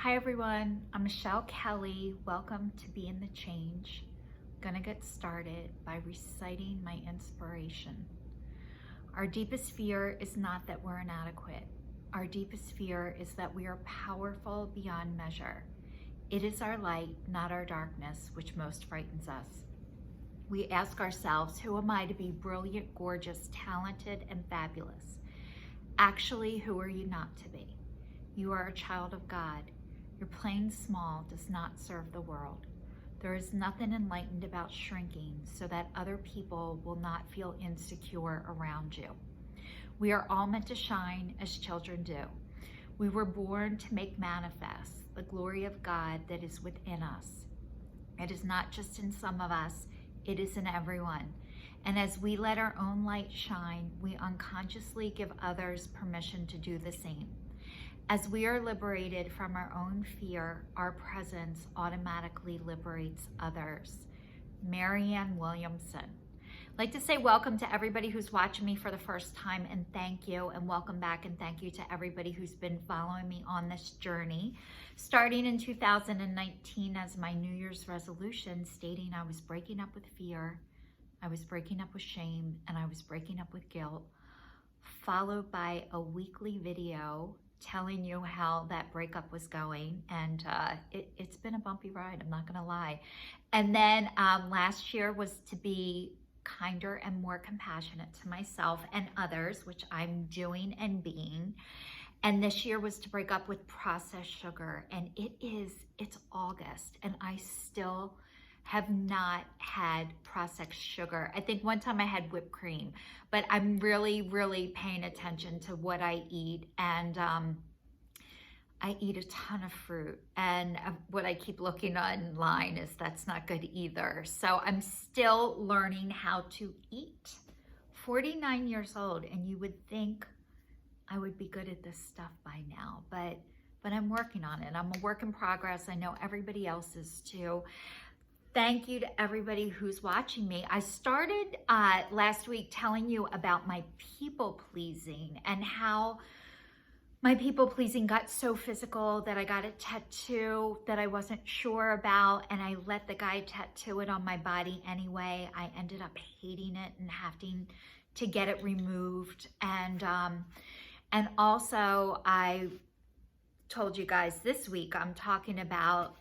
Hi everyone, I'm Michelle Kelly. Welcome to Be in the Change. I'm gonna get started by reciting my inspiration. Our deepest fear is not that we're inadequate. Our deepest fear is that we are powerful beyond measure. It is our light, not our darkness, which most frightens us. We ask ourselves, who am I to be brilliant, gorgeous, talented, and fabulous? Actually, who are you not to be? You are a child of God. Your playing small does not serve the world. There is nothing enlightened about shrinking so that other people will not feel insecure around you. We are all meant to shine as children do. We were born to make manifest the glory of God that is within us. It is not just in some of us, it is in everyone. And as we let our own light shine, we unconsciously give others permission to do the same. As we are liberated from our own fear, our presence automatically liberates others. Marianne Williamson. I'd like to say welcome to everybody who's watching me for the first time, and thank you, and welcome back, and thank you to everybody who's been following me on this journey. Starting in 2019 as my New Year's resolution, stating I was breaking up with fear, I was breaking up with shame, and I was breaking up with guilt, followed by a weekly video telling you how that breakup was going, and it's been a bumpy ride, I'm not gonna lie. And then last year was to be kinder and more compassionate to myself and others, which I'm doing and being. And this year was to break up with processed sugar, and it's August and I still have not had processed sugar. I think one time I had whipped cream, but I'm really paying attention to what I eat, and I eat a ton of fruit, and what I keep looking online is that's not good either. So I'm still learning how to eat. 49 years old, and you would think I would be good at this stuff by now, but I'm working on it. I'm a work in progress. I know everybody else is too. Thank you to everybody who's watching me. I started last week telling you about my people pleasing and how my people pleasing got so physical that I got a tattoo that I wasn't sure about, and I let the guy tattoo it on my body anyway. I ended up hating it and having to get it removed. And also I told you guys this week I'm talking about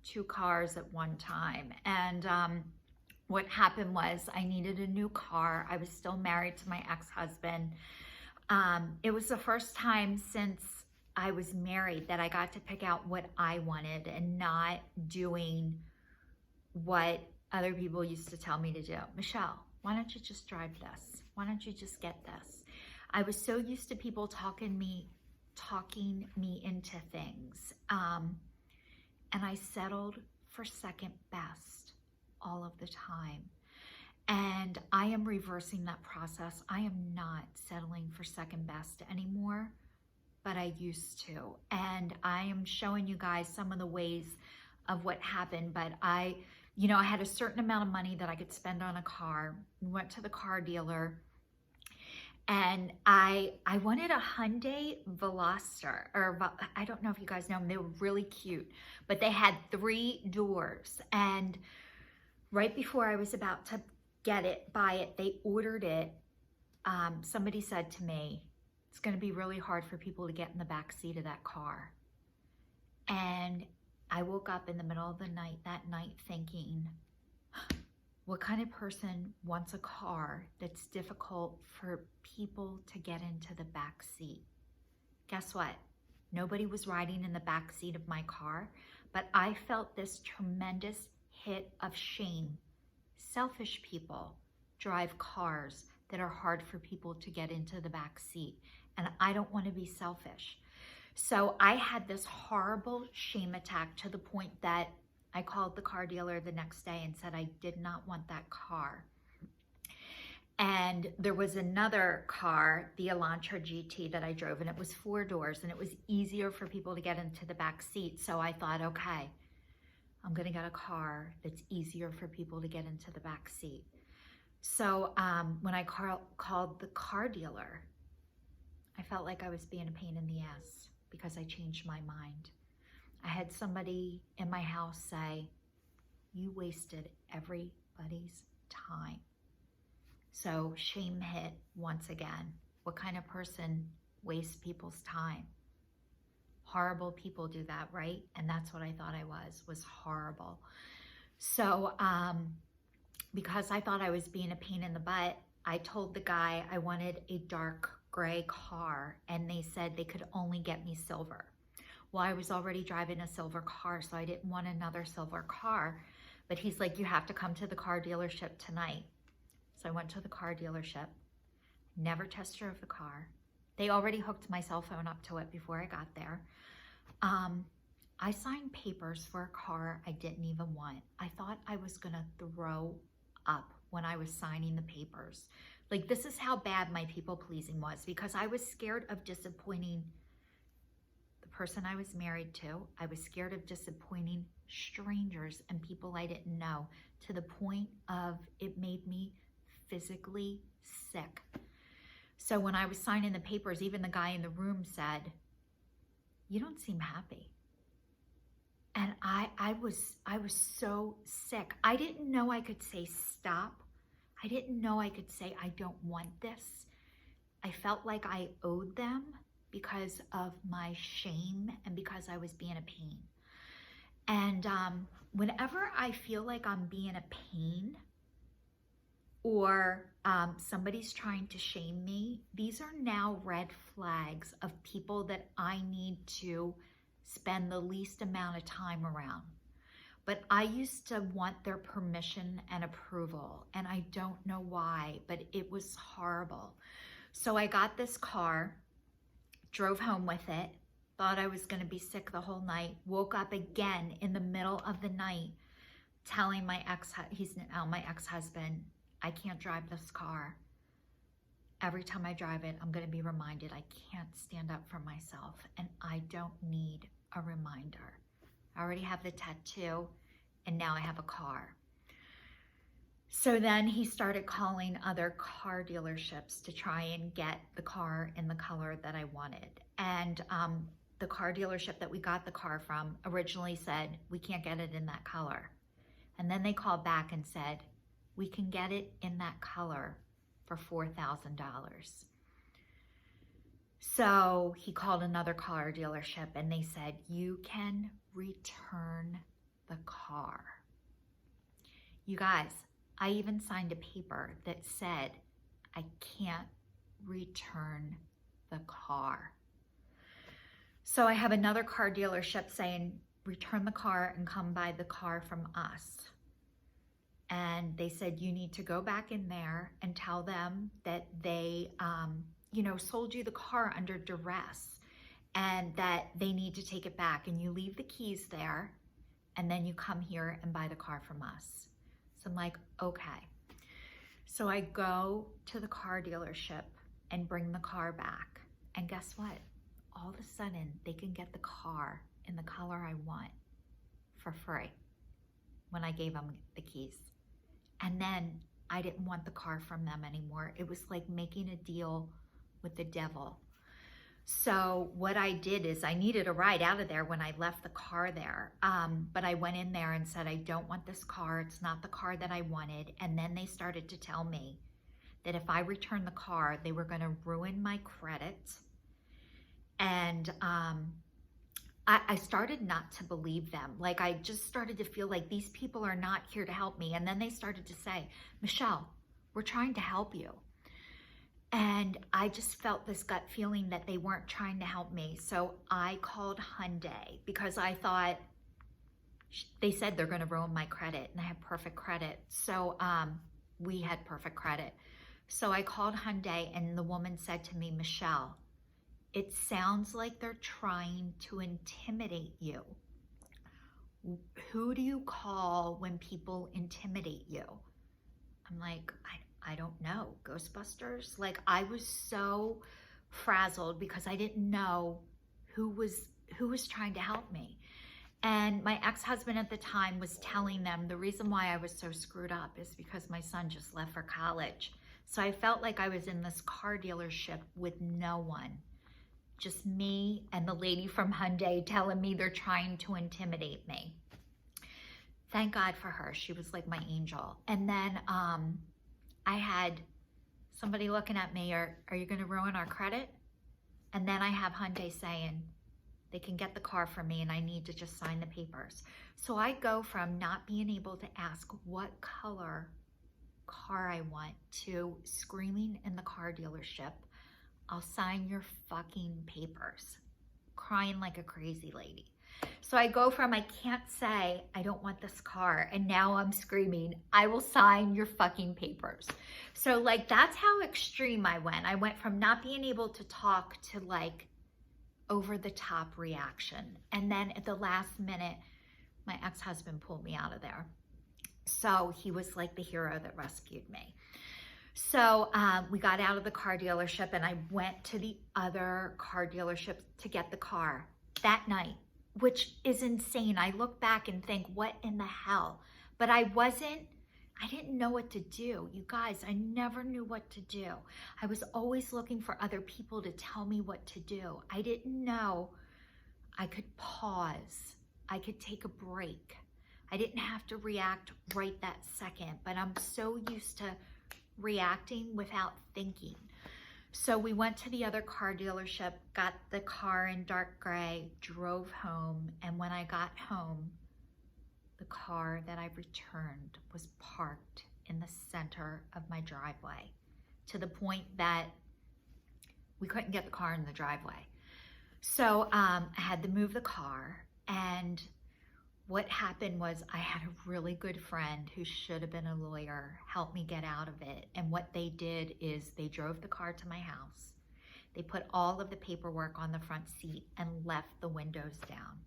2 cars at one time. And what happened was I needed a new car. I was still married to my ex-husband. It was the first time since I was married that I got to pick out what I wanted and not doing what other people used to tell me to do. Michelle, why don't you just drive this? Why don't you just get this? I was so used to people talking me into things. And I settled for second best all of the time. And I am reversing that process. I am not settling for second best anymore, but I used to. And I am showing you guys some of the ways of what happened. But I had a certain amount of money that I could spend on a car. We went to the car dealer, and I wanted a Hyundai Veloster, or I don't know if you guys know them. They were really cute, but they had 3 doors. And right before I was about to buy it, they ordered it. Somebody said to me, it's going to be really hard for people to get in the back seat of that car. And I woke up in the middle of the night that night thinking, what kind of person wants a car that's difficult for people to get into the back seat? Guess what? Nobody was riding in the back seat of my car, but I felt this tremendous hit of shame. Selfish people drive cars that are hard for people to get into the back seat, and I don't want to be selfish. So I had this horrible shame attack to the point that I called the car dealer the next day and said I did not want that car. And there was another car, the Elantra GT, that I drove, and it was 4 doors, and it was easier for people to get into the back seat. So I thought, okay, I'm gonna get a car that's easier for people to get into the back seat. So when I called the car dealer, I felt like I was being a pain in the ass because I changed my mind. I had somebody in my house say, you wasted everybody's time. So shame hit once again. What kind of person wastes people's time? Horrible people do that, right? And that's what I thought I was horrible. So because I thought I was being a pain in the butt, I told the guy I wanted a dark gray car, and they said they could only get me silver. Well, I was already driving a silver car, so I didn't want another silver car. But he's like, you have to come to the car dealership tonight. So I went to the car dealership, never test drove the car. They already hooked my cell phone up to it before I got there. I signed papers for a car I didn't even want. I thought I was gonna throw up when I was signing the papers. Like, this is how bad my people pleasing was, because I was scared of disappointing the person I was married to. I was scared of disappointing strangers and people I didn't know, to the point of it made me physically sick. So when I was signing the papers, even the guy in the room said, you don't seem happy. And I was so sick. I didn't know I could say stop. I didn't know I could say I don't want this. I felt like I owed them because of my shame and because I was being a pain. And whenever I feel like I'm being a pain, or somebody's trying to shame me, these are now red flags of people that I need to spend the least amount of time around. But I used to want their permission and approval, and I don't know why, but it was horrible. So I got this car, drove home with it, thought I was gonna be sick the whole night, woke up again in the middle of the night telling my he's now my ex-husband, I can't drive this car. Every time I drive it, I'm gonna be reminded I can't stand up for myself, and I don't need a reminder. I already have the tattoo, and now I have a car. So then he started calling other car dealerships to try and get the car in the color that I wanted. And the car dealership that we got the car from originally said, we can't get it in that color. And then they called back and said, we can get it in that color for $4,000. So he called another car dealership and they said, you can return the car. You guys, I even signed a paper that said I can't return the car. So I have another car dealership saying, return the car and come buy the car from us. And they said, you need to go back in there and tell them that they, sold you the car under duress and that they need to take it back, and you leave the keys there and then you come here and buy the car from us. So I'm like, okay. So I go to the car dealership and bring the car back. And guess what? All of a sudden, they can get the car in the color I want for free when I gave them the keys. And then I didn't want the car from them anymore. It was like making a deal with the devil. So what I did is I needed a ride out of there when I left the car there. But I went in there and said, I don't want this car. It's not the car that I wanted. And then they started to tell me that if I returned the car, they were going to ruin my credit. And I started not to believe them. Like, I just started to feel like these people are not here to help me. And then they started to say, Michelle, we're trying to help you. And I just felt this gut feeling that they weren't trying to help me. So I called Hyundai because I thought, they said they're going to ruin my credit, and I have perfect credit. So we had perfect credit. So I called Hyundai, and the woman said to me, Michelle, it sounds like they're trying to intimidate you. Who do you call when people intimidate you? I'm like, I don't know, Ghostbusters? Like, I was so frazzled because I didn't know who was trying to help me. And my ex-husband at the time was telling them the reason why I was so screwed up is because my son just left for college. So I felt like I was in this car dealership with no one. Just me and the lady from Hyundai telling me they're trying to intimidate me. Thank God for her. She was like my angel. And then I had somebody looking at me, are you going to ruin our credit? And then I have Hyundai saying they can get the car for me and I need to just sign the papers. So I go from not being able to ask what color car I want to screaming in the car dealership, I'll sign your fucking papers, crying like a crazy lady. So I go from I can't say I don't want this car, and now I'm screaming, I will sign your fucking papers. So like that's how extreme I went. I went from not being able to talk to like over the top reaction. And then at the last minute, my ex-husband pulled me out of there. So he was like the hero that rescued me. So we got out of the car dealership and I went to the other car dealership to get the car that night, which is insane. I look back and think, what in the hell? But I didn't know what to do. You guys, I never knew what to do. I was always looking for other people to tell me what to do. I didn't know I could pause. I could take a break. I didn't have to react right that second, but I'm so used to reacting without thinking. So we went to the other car dealership, got the car in dark gray, drove home, and when I got home, the car that I returned was parked in the center of my driveway to the point that we couldn't get the car in the driveway. So I had to move the car, and what happened was I had a really good friend who should have been a lawyer help me get out of it. And what they did is they drove the car to my house. They put all of the paperwork on the front seat and left the windows down.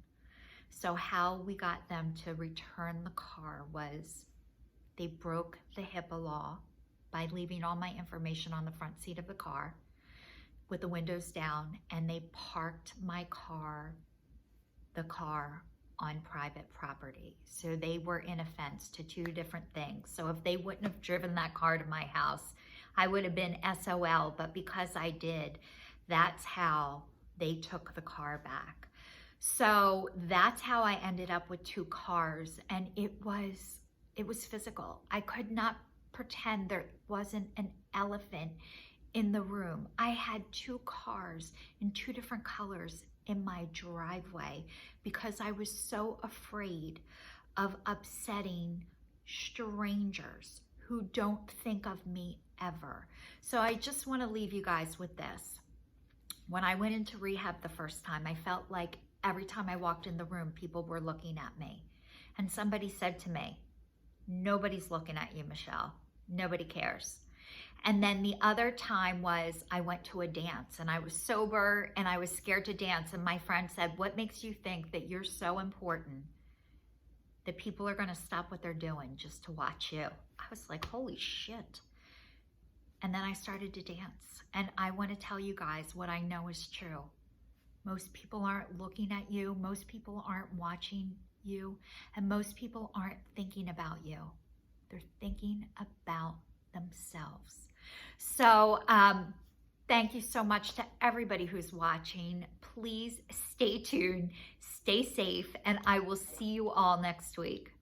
So how we got them to return the car was they broke the HIPAA law by leaving all my information on the front seat of the car with the windows down, and they parked my car, the car, on private property. So they were in offense to two different things. So if they wouldn't have driven that car to my house, I would have been SOL, but because I did, that's how they took the car back. So that's how I ended up with two cars, and it was physical. I could not pretend there wasn't an elephant in the room. I had two cars in two different colors in my driveway because I was so afraid of upsetting strangers who don't think of me ever. So I just want to leave you guys with this. When I went into rehab the first time, I felt like every time I walked in the room, people were looking at me. And somebody said to me, nobody's looking at you, Michelle. Nobody cares. And then the other time was I went to a dance and I was sober and I was scared to dance. And my friend said, what makes you think that you're so important that people are going to stop what they're doing just to watch you? I was like, holy shit. And then I started to dance. And I want to tell you guys what I know is true. Most people aren't looking at you. Most people aren't watching you. And most people aren't thinking about you. They're thinking about themselves. So thank you so much to everybody who's watching. Please stay tuned, stay safe, and I will see you all next week.